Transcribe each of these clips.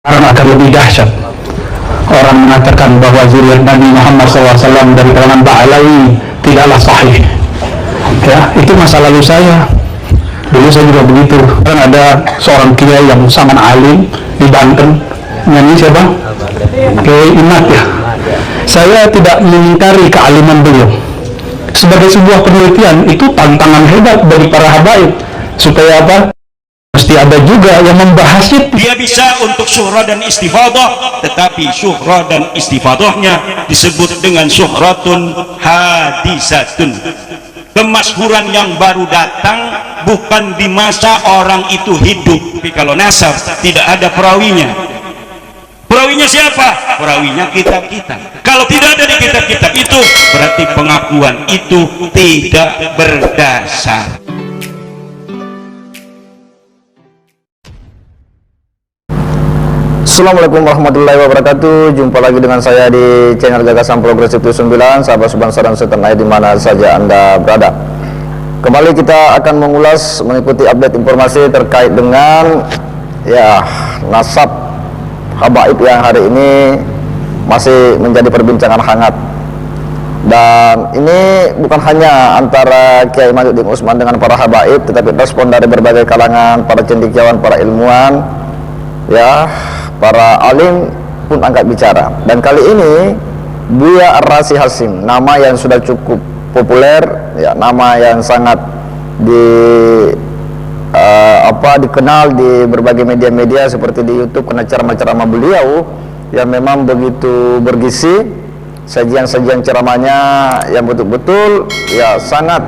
Sekarang akan lebih dahsyat. Orang mengatakan bahwa zuriat Nabi Muhammad SAW dari kalangan Ba'alawi tidaklah sahih. Ya, itu masa lalu saya. Dulu saya juga begitu. Kan ada seorang kiai yang sangat alim di Banten, nyanyi siapa? Kiai Imat ya. Saya tidak mengingkari kealiman beliau. Sebagai sebuah penelitian, itu tantangan hebat bagi para habaib. Supaya apa? Mesti ada juga yang membahasnya. Dia bisa untuk syuhra dan istifadah, tetapi syuhra dan istifadahnya disebut dengan syuhratun hadisatun. Kemasyhuran yang baru datang bukan di masa orang itu hidup. Tapi kalau nasab tidak ada perawinya. Perawinya siapa? Perawinya kitab-kitab. Kalau tidak ada di kitab-kitab itu, berarti pengakuan itu tidak berdasar. Assalamualaikum warahmatullahi wabarakatuh. Jumpa lagi dengan saya di channel Gagasan Progresif 9, sahabat sebangsa dan setanah di mana saja Anda berada. Kembali kita akan mengulas, mengikuti update informasi terkait dengan nasab habaib yang hari ini masih menjadi perbincangan hangat. Dan ini bukan hanya antara Kiai Mahyudin Utsman dengan para habaib, tetapi respon dari berbagai kalangan, para cendekiawan, para ilmuwan, para alim pun angkat bicara. Dan kali ini Buya Ar-Razi Hasyim, nama yang sudah cukup populer, nama yang sangat dikenal di berbagai media-media seperti di YouTube karena ceramah-ceramah beliau yang memang begitu bergizi, sajian-sajian ceramahnya yang betul-betul sangat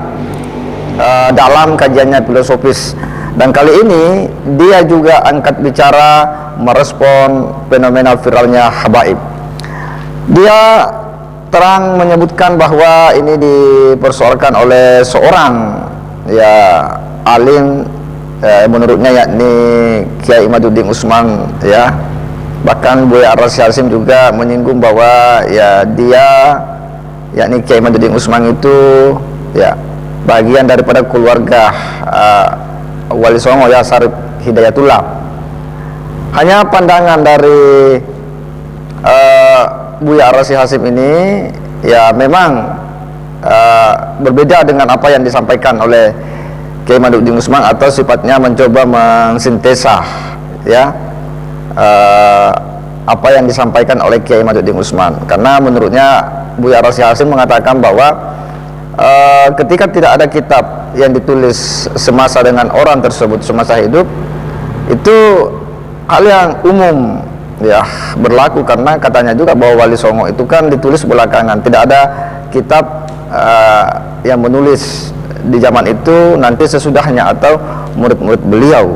dalam, kajiannya filosofis. Dan kali ini dia juga angkat bicara merespon fenomena viralnya habaib. Dia terang menyebutkan bahwa ini dipersoalkan oleh seorang alim, menurutnya yakni Kiai Mahyudin Utsman, bahkan Buya Ar-Razi Hasyim juga menyinggung bahwa dia yakni Kiai Mahyudin Utsman itu bagian daripada keluarga Wali Songo Syarif Hidayatullah. Hanya pandangan dari Buya Ar-Razi Hasyim ini memang berbeda dengan apa yang disampaikan oleh Kiai Mahyudin Utsman, atau sifatnya mencoba mensintesa apa yang disampaikan oleh Kiai Mahyudin Utsman. Karena menurutnya Buya Ar-Razi Hasyim mengatakan bahwa ketika tidak ada kitab yang ditulis semasa dengan orang tersebut semasa hidup, itu hal yang umum berlaku, karena katanya juga bahwa Wali Songo itu kan ditulis belakangan, tidak ada kitab yang menulis di zaman itu nanti sesudahnya atau murid-murid beliau.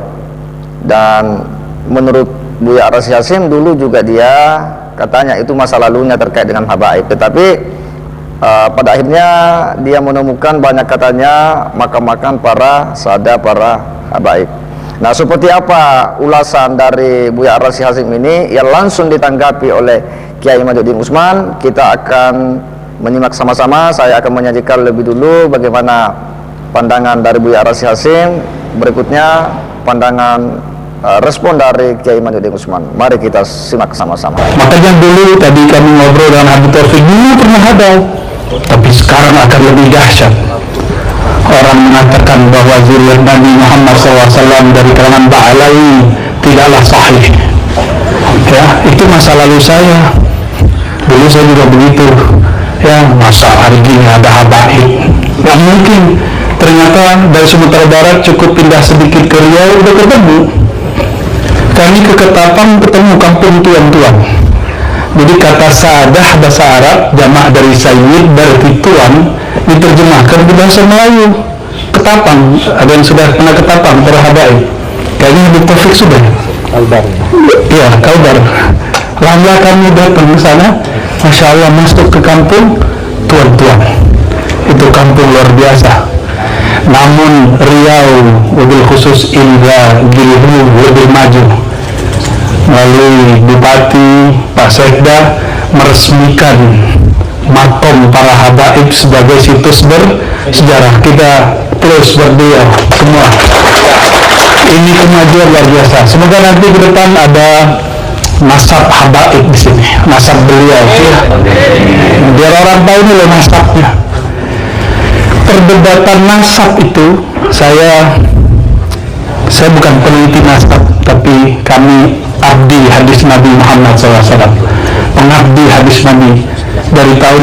Dan menurut Buya Ar-Razi Hasyim dulu juga dia katanya itu masa lalunya terkait dengan habaib, tetapi pada akhirnya dia menemukan banyak katanya makam-makam para sada, para habaib. Nah, seperti apa ulasan dari Buya Ar-Razi Hasyim ini yang langsung ditanggapi oleh Kiai Mahyudin Utsman? Kita akan menyimak sama-sama. Saya akan menyajikan lebih dulu bagaimana pandangan dari Buya Ar-Razi Hasyim. Berikutnya pandangan respon dari Kiai Mahyudin Utsman. Mari kita simak sama-sama. Makanya dulu tadi kami ngobrol dengan Habib Taufik, dulu pernah ada, tapi sekarang akan lebih dahsyat. Orang mengatakan bahwa zuriat Nabi Muhammad SAW dari kalangan Ba'alawi tidaklah sahih. Itu masa lalu saya. Dulu saya juga begitu. Masa hari ini ada habaib? Nggak mungkin. Ternyata dari Sumatera Barat cukup pindah sedikit ke Riau udah ketemu. Kami ke Ketapang ketemu kampung tuan-tuan. Jadi kata sadah bahasa Arab, jamak dari sayyid berarti tuan, diterjemahkan ke bahasa Melayu. Ketapang, ada yang sudah pernah Ketapang para habaib? Kayaknya Habib Taufik sudah. Kalbar. Iya, Kalbar. Lama kami datang ke sana, Masya Allah, masuk ke kampung tuan-tuan. Itu kampung luar biasa. Namun Riau wabil khusus Indra Gilihu lebih maju. Melalui Bupati Pak Sekda meresmikan makom para habaib sebagai situs bersejarah. Kita terus berdua semua. Ini kemajuan luar biasa. Semoga nanti ke depan ada nasab habaib di sini, nasab beliau ya. Biar orang tahu nih loh nasabnya. Perdebatan nasab itu saya bukan peneliti nasab, tapi kami abdi hadis Nabi Muhammad SAW, pengabdi hadis Nabi. Dari tahun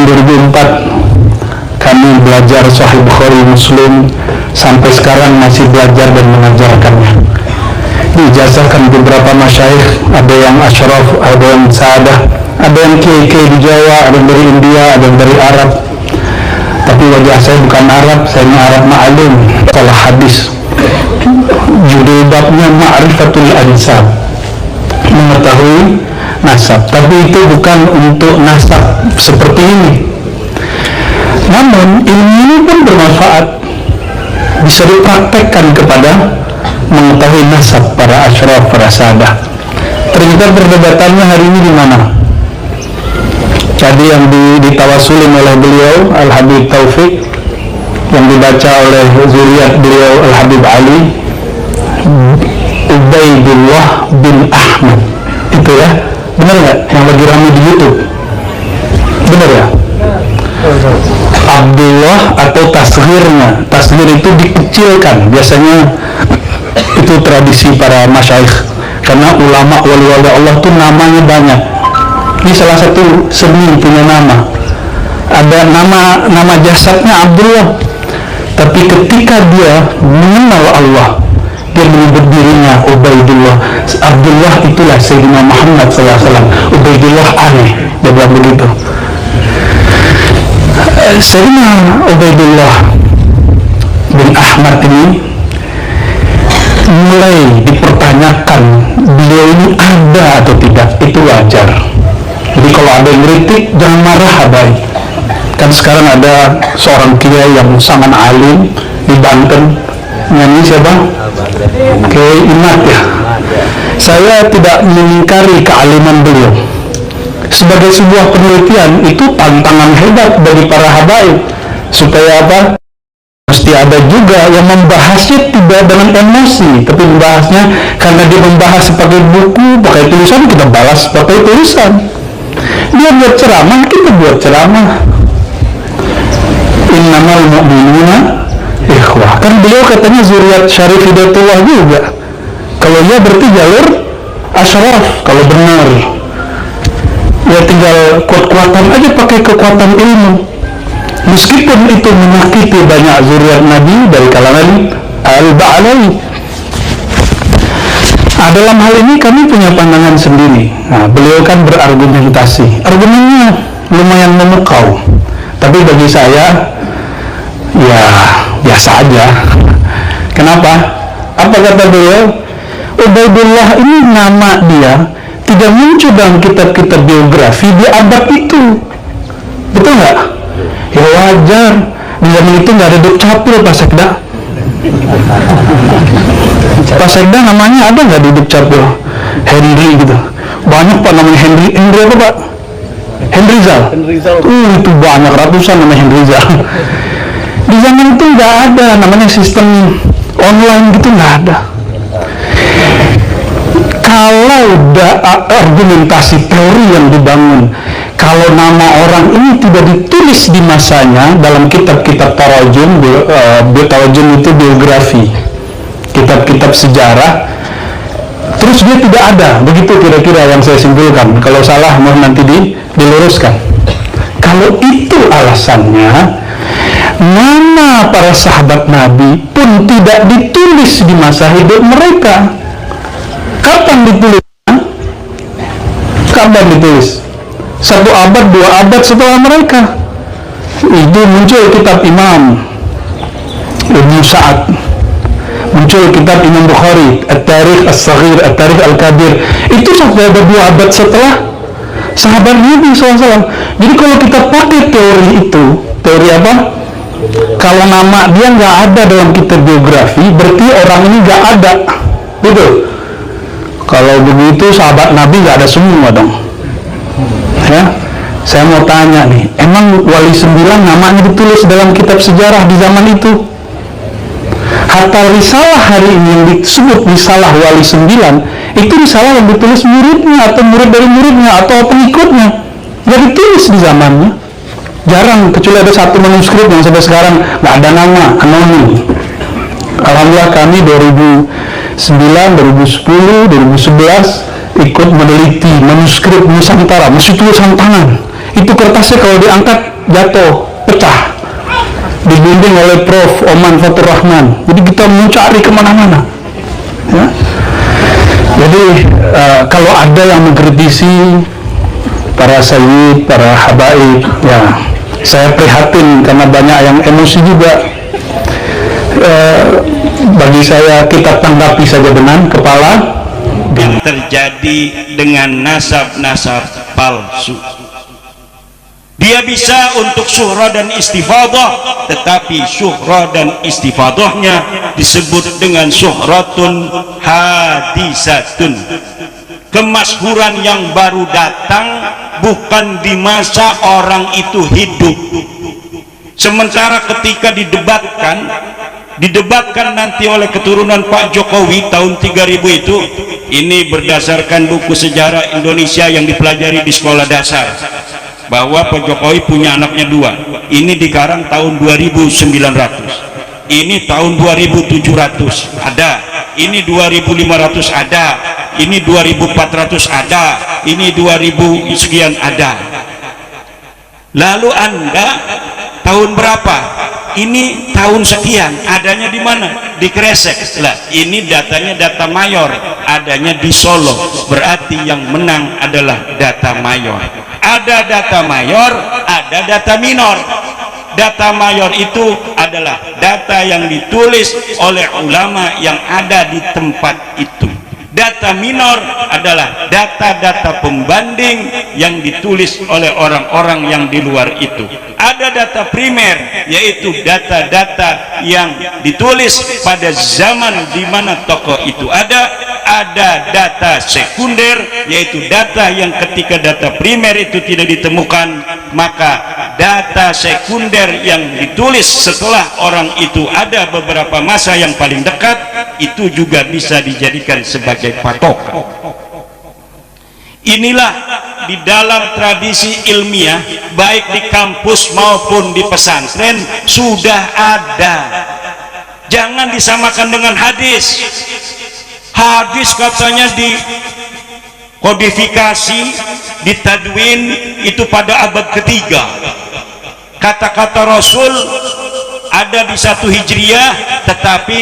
2004 kami belajar Sahih Bukhari Muslim, sampai sekarang masih belajar dan mengajarkannya. Diijazahkan beberapa masyayikh, ada yang asyraf, ada yang sadah, ada yang kiai-kiai di Jawa, ada yang dari India, ada yang dari Arab. Tapi wajah saya bukan Arab, saya Arab ma'alum, salah hadis. Judul babnya Ma'rifatul Ansab, mengetahui nasab. Tapi itu bukan untuk nasab seperti ini. Namun ilmu ini pun bermanfaat, bisa dipraktekkan kepada mengetahui nasab para asyraf, para sadah. Ternyata perdebatannya hari ini di mana? Jadi yang ditawasulin oleh beliau Al-Habib Taufik, yang dibaca oleh zuriat beliau Al-Habib Ali, Ubaidullah bin Ahmad, itu ya, benar nggak? Yang lagi ramai di YouTube, benar ya? Abdullah atau tasghirnya, tasghir itu dikecilkan, biasanya itu tradisi para masyayikh, karena ulama wali-wali Allah tuh namanya banyak. Ini salah satu seni punya nama, ada nama jasadnya Abdullah, tapi ketika dia mengenal Allah, dia menyebut dirinya Ubaidullah. Abdullah itulah Sayyidina Muhammad SAW. Ubaidullah aneh, dia bilang begitu. Sayyidina Ubaidullah bin Ahmad ini mulai dipertanyakan beliau ini ada atau tidak, itu wajar. Jadi kalau ada yang kritik jangan marah, baik. Kan sekarang ada seorang kiai yang sangat alim di Banten, nyanyi siapa? Kiai Imat ya. Saya tidak mengingkari kealiman beliau. Sebagai sebuah penelitian itu tantangan hebat bagi para habaib, supaya apa? Mesti ada juga yang membahasnya tidak dengan emosi, tapi membahasnya karena dia membahas pakai buku, pakai tulisan, kita balas pakai tulisan. Dia buat ceramah, kita buat ceramah. Innamal mu'minuna ikhwah. Kan beliau katanya zuriat Syarif Hidayatullah juga. Kalau dia berarti jalur asyraf, kalau benar. Ya tinggal kuat-kuatan aja, pakai kekuatan ilmu. Meskipun itu menyakiti banyak zuriat Nabi dari kalangan Al-Ba'alawi. Dalam hal ini kami punya pandangan sendiri. Nah, beliau kan berargumentasi. Argumennya lumayan memukau. Tapi bagi saya, ya biasa aja. Kenapa? Apa kata beliau? Ubaidullah ini nama dia tidak muncul dalam kitab-kitab biografi di abad itu. Betul nggak? Ya wajar. Di zaman itu nggak ada Dukcapil, Pak Sekda. Pak Sekda namanya ada nggak di Dukcapil? Henry gitu. Banyak Pak namanya Henry. Henry apa Pak? Henryzal. Itu banyak, ratusan namanya Henryzal. Di zaman itu nggak ada namanya sistem online gitu, nggak ada. Kalau ada argumentasi teori yang dibangun, kalau nama orang ini tidak ditulis di masanya dalam kitab-kitab tarajum, tarajum itu biografi, kitab-kitab sejarah, terus dia tidak ada, begitu kira-kira yang saya simpulkan. Kalau salah mohon nanti diluruskan. Kalau itu alasannya, nama para sahabat Nabi pun tidak ditulis di masa hidup mereka. Kapan ditulisnya? Kapan ditulis? 1 abad, 2 abad setelah mereka. Itu muncul kitab Imam Ibnu Sa'ad, muncul kitab Imam Bukhari, At-Tarikh As-Saghir, At-Tarikh Al-Kabir. Itu sampai ada 2 abad setelah sahabat Nabi SAW. Jadi kalau kita pakai teori itu, teori apa? Kalau nama dia nggak ada dalam kitab biografi, berarti orang ini nggak ada, gitu. Kalau begitu sahabat Nabi nggak ada semua dong. Ya, saya mau tanya nih, emang Wali 9 namanya ditulis dalam kitab sejarah di zaman itu? Hatta risalah hari ini yang disebut risalah wali 9 itu risalah yang ditulis muridnya atau murid dari muridnya atau pengikutnya, nggak ditulis di zamannya. Jarang, kecuali ada satu manuskrip yang sampai sekarang nggak ada nama, anonim. Alhamdulillah kami 2009, 2010, 2011 ikut meneliti manuskrip Nusantara, masih tulisan tangan. Itu kertasnya kalau diangkat jatuh, pecah. Dibimbing oleh Prof. Oman Fatur Rahman. Jadi kita mencari kemana-mana. Ya. Jadi kalau ada yang mengkritisi para sayyid, para habaib, ya saya prihatin karena banyak yang emosi juga. Bagi saya kita tanggapi saja dengan kepala. Yang terjadi dengan nasab-nasab palsu. Dia bisa untuk syuhra dan istifadah, tetapi syuhra dan istifadahnya disebut dengan syuhratun hadisatun, kemasyhuran yang baru datang, bukan di masa orang itu hidup. Sementara ketika didebatkan nanti oleh keturunan Pak Jokowi tahun 3000 itu, ini berdasarkan buku sejarah Indonesia yang dipelajari di sekolah dasar, bahwa Pak Jokowi punya anaknya 2. Ini dikarang tahun 2900, ini tahun 2700 ada, ini 2500 ada, ini 2400 ada, ini 2000 sekian ada. Lalu Anda tahun berapa? Ini tahun sekian, adanya di mana? Di Kresek. Lah, ini datanya data mayor, adanya di Solo. Berarti yang menang adalah data mayor. Ada data mayor, ada data minor. Data mayor itu adalah data yang ditulis oleh ulama yang ada di tempat itu. Data minor adalah data-data pembanding yang ditulis oleh orang-orang yang di luar itu. Ada data primer, yaitu data-data yang ditulis pada zaman di mana tokoh itu ada. Ada data sekunder, yaitu data yang ketika data primer itu tidak ditemukan, maka data sekunder yang ditulis setelah orang itu ada beberapa masa yang paling dekat, itu juga bisa dijadikan sebagai patokan. Inilah di dalam tradisi ilmiah, baik di kampus maupun di pesantren sudah ada. Jangan disamakan dengan hadis. Hadis katanya dikodifikasi, ditadwin itu pada abad ketiga. Kata-kata Rasul ada di 1 Hijriah, tetapi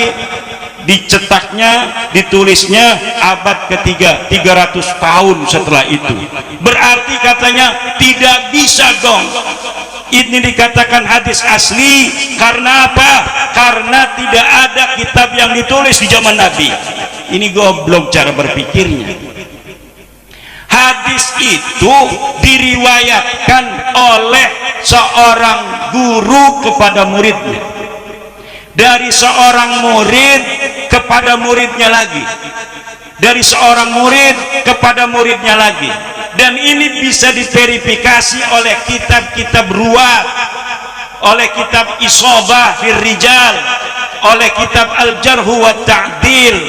dicetaknya, ditulisnya abad ketiga, 300 tahun setelah itu. Berarti katanya tidak bisa dong ini dikatakan hadis asli. Karena apa? Karena tidak ada kitab yang ditulis di zaman Nabi. Ini goblok cara berpikirnya. Hadis itu diriwayatkan oleh seorang guru kepada muridnya, dari seorang murid kepada muridnya lagi, dari seorang murid kepada muridnya lagi. Dan ini bisa diverifikasi oleh kitab-kitab ruwat, oleh kitab Isobah fir Rijal, oleh kitab Al-Jarhu wa Ta'dil.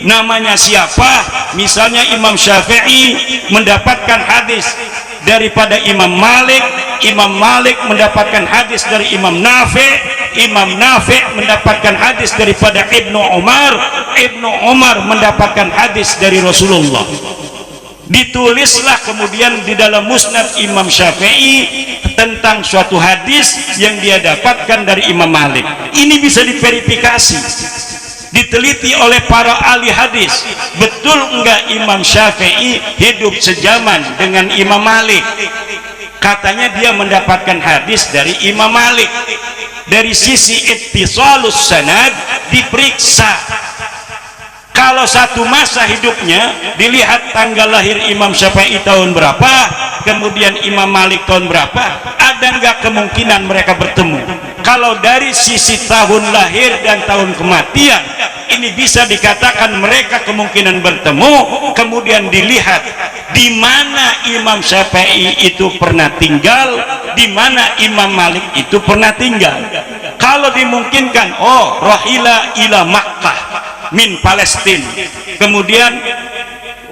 Namanya siapa? Misalnya Imam Syafi'i mendapatkan hadis daripada Imam Malik, Imam Malik mendapatkan hadis dari Imam Nafi', Imam Nafi' mendapatkan hadis daripada Ibnu Umar, Ibnu Umar mendapatkan hadis dari Rasulullah. Ditulislah kemudian di dalam Musnad Imam Syafi'i tentang suatu hadis yang dia dapatkan dari Imam Malik. Ini bisa diverifikasi, diteliti oleh para ahli hadis. Betul enggak Imam Syafi'i hidup sejaman dengan Imam Malik? Katanya dia mendapatkan hadis dari Imam Malik. Dari sisi ittisalus sanad diperiksa. Kalau satu masa hidupnya dilihat tanggal lahir Imam Syafi'i tahun berapa, kemudian Imam Malik tahun berapa, ada nggak kemungkinan mereka bertemu? Kalau dari sisi tahun lahir dan tahun kematian, ini bisa dikatakan mereka kemungkinan bertemu. Kemudian dilihat di mana Imam Syafi'i itu pernah tinggal, di mana Imam Malik itu pernah tinggal. Kalau dimungkinkan, oh rahila ila Makkah min Palestina, kemudian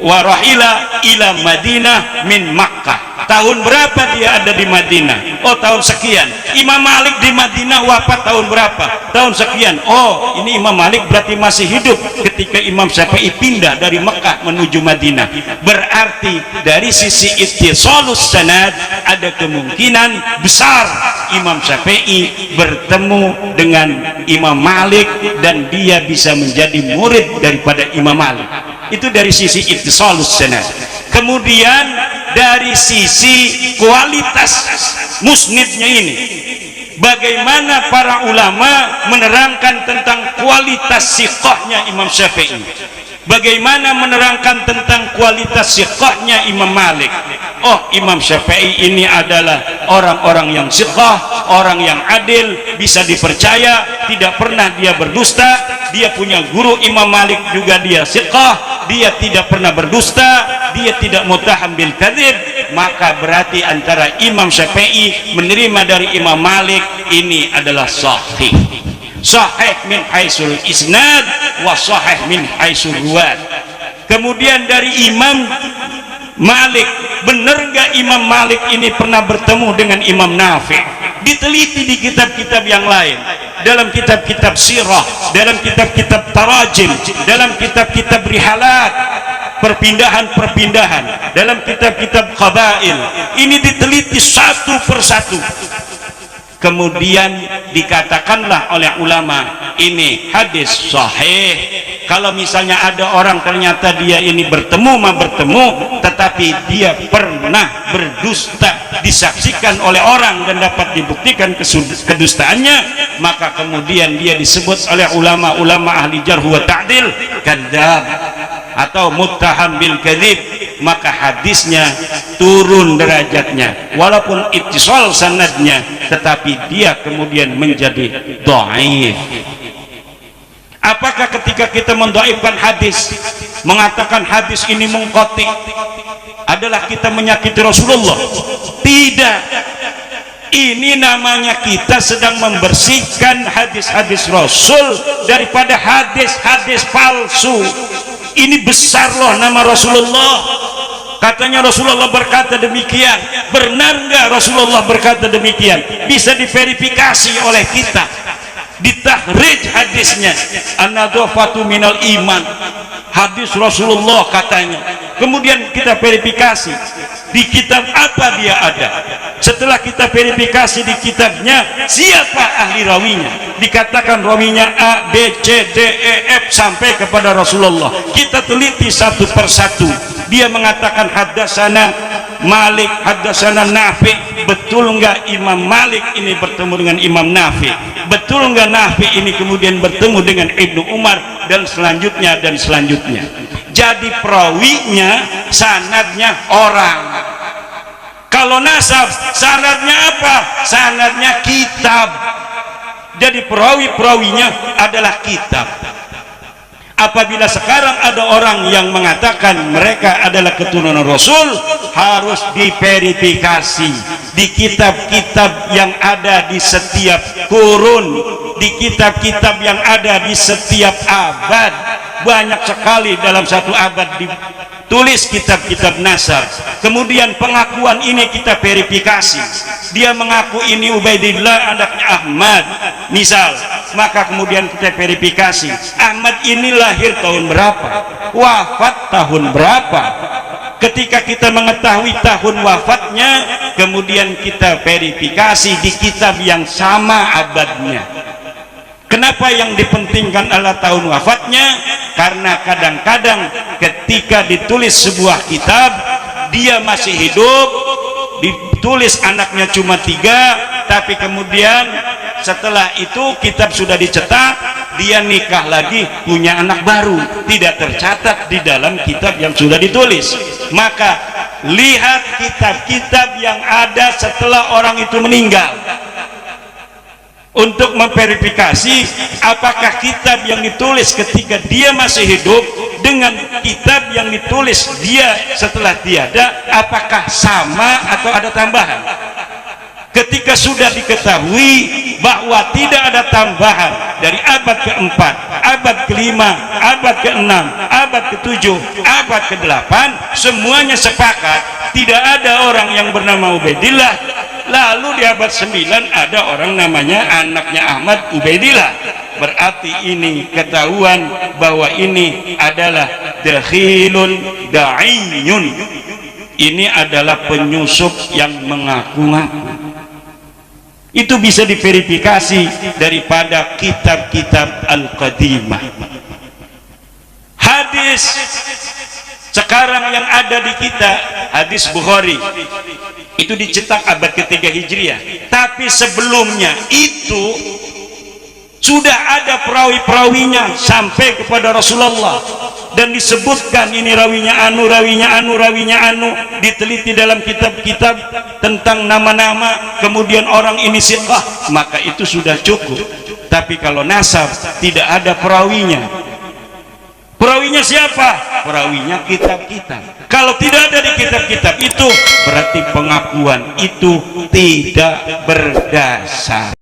wa rahila ila Madinah min Makkah. Tahun berapa dia ada di Madinah? Oh, tahun sekian. Imam Malik di Madinah wafat tahun berapa? Tahun sekian. Oh, ini Imam Malik berarti masih hidup ketika Imam Syafi'i pindah dari Mekah menuju Madinah. Berarti dari sisi ittisalus sanad ada kemungkinan besar Imam Syafi'i bertemu dengan Imam Malik dan dia bisa menjadi murid daripada Imam Malik. Itu dari sisi ittisalus sanad. Kemudian dari sisi kualitas musnidnya ini, bagaimana para ulama menerangkan tentang kualitas siqahnya Imam Syafi'i, bagaimana menerangkan tentang kualitas siqahnya Imam Malik. Oh, Imam Syafi'i ini adalah orang-orang yang siqah, orang yang adil, bisa dipercaya, tidak pernah dia berdusta. Dia punya guru Imam Malik juga dia siqah, dia tidak pernah berdusta, dia tidak muttaham bil kadzib. Maka berarti antara Imam Syafi'i menerima dari Imam Malik ini adalah sahih. Sahih min haisul isnad wa sahih min haisul ruwat. Kemudian dari Imam Malik, benar nggak Imam Malik ini pernah bertemu dengan Imam Nafi'? Diteliti di kitab-kitab yang lain, dalam kitab-kitab sirah, dalam kitab-kitab tarajim, dalam kitab-kitab rihalat, perpindahan-perpindahan, dalam kitab-kitab qabail. Ini diteliti satu persatu. Kemudian dikatakanlah oleh ulama ini hadis sahih. Kalau misalnya ada orang ternyata dia ini bertemu tetapi dia pernah berdusta, disaksikan oleh orang dan dapat dibuktikan kedustaannya, maka kemudian dia disebut oleh ulama-ulama ahli jarh wa ta'dil kadzdzab atau muttaham bil kadzib. Maka hadisnya turun derajatnya, walaupun ittisal sanadnya, tetapi dia kemudian menjadi dhaif. Apakah ketika kita mendhaifkan hadis, mengatakan hadis ini munqati, adalah kita menyakiti Rasulullah? Tidak. Ini namanya kita sedang membersihkan hadis-hadis Rasul daripada hadis-hadis palsu. Ini besar loh nama Rasulullah. Katanya Rasulullah berkata demikian. Benar nggak Rasulullah berkata demikian? Bisa diverifikasi oleh kita. Ditahrij hadisnya, an-nadhafatu minal iman, hadis Rasulullah katanya. Kemudian kita verifikasi di kitab apa dia ada. Setelah kita verifikasi di kitabnya, siapa ahli rawinya, dikatakan rawinya A, B, C, D, E, F sampai kepada Rasulullah. Kita teliti satu persatu. Dia mengatakan haddatsana Malik, haddatsana Nafi'. Betul enggak Imam Malik ini bertemu dengan Imam Nafi'? Betul enggak Nafi' ini kemudian bertemu dengan Ibnu Umar dan selanjutnya dan selanjutnya? Jadi perawinya, sanadnya orang. Kalau nasab, sanadnya apa? Sanadnya kitab. Jadi perawi-perawinya adalah kitab. Apabila sekarang ada orang yang mengatakan mereka adalah keturunan Rasul, harus diverifikasi di kitab-kitab yang ada di setiap kurun, di kitab-kitab yang ada di setiap abad. Banyak sekali dalam satu abad ditulis kitab-kitab nasab. Kemudian pengakuan ini kita verifikasi. Dia mengaku ini Ubaidillah anaknya Ahmad, misal. Maka kemudian kita verifikasi, Ahmad ini lahir tahun berapa, wafat tahun berapa. Ketika kita mengetahui tahun wafatnya, kemudian kita verifikasi di kitab yang sama abadnya. Kenapa yang dipentingkan adalah tahun wafatnya? Karena kadang-kadang ketika ditulis sebuah kitab, dia masih hidup, ditulis anaknya cuma 3, tapi kemudian setelah itu kitab sudah dicetak, dia nikah lagi, punya anak baru, tidak tercatat di dalam kitab yang sudah ditulis. Maka lihat kitab-kitab yang ada setelah orang itu meninggal untuk memverifikasi apakah kitab yang ditulis ketika dia masih hidup dengan kitab yang ditulis dia setelah tiada, apakah sama atau ada tambahan. Ketika sudah diketahui bahwa tidak ada tambahan dari abad keempat, abad kelima, abad keenam, abad ketujuh, abad kedelapan, semuanya sepakat tidak ada orang yang bernama Ubaidillah. Lalu di abad 9 ada orang namanya anaknya Ahmad Ubaidillah. Berarti ini ketahuan bahwa ini adalah dakhilun da'iyun. Ini adalah penyusup yang mengaku-ngaku. Itu bisa diverifikasi daripada kitab-kitab Al-Qadimah. Hadis sekarang yang ada di kita, hadis Bukhari, itu dicetak abad ketiga Hijriah. Tapi sebelumnya itu sudah ada perawi-perawinya sampai kepada Rasulullah, dan disebutkan ini rawinya anu, rawinya anu, rawinya anu, diteliti dalam kitab-kitab tentang nama-nama, kemudian orang ini siqah, maka itu sudah cukup. Tapi kalau nasab tidak ada perawinya, perawinya siapa? Perawinya kitab-kitab. Kalau tidak ada di kitab-kitab itu, berarti pengakuan itu tidak berdasar.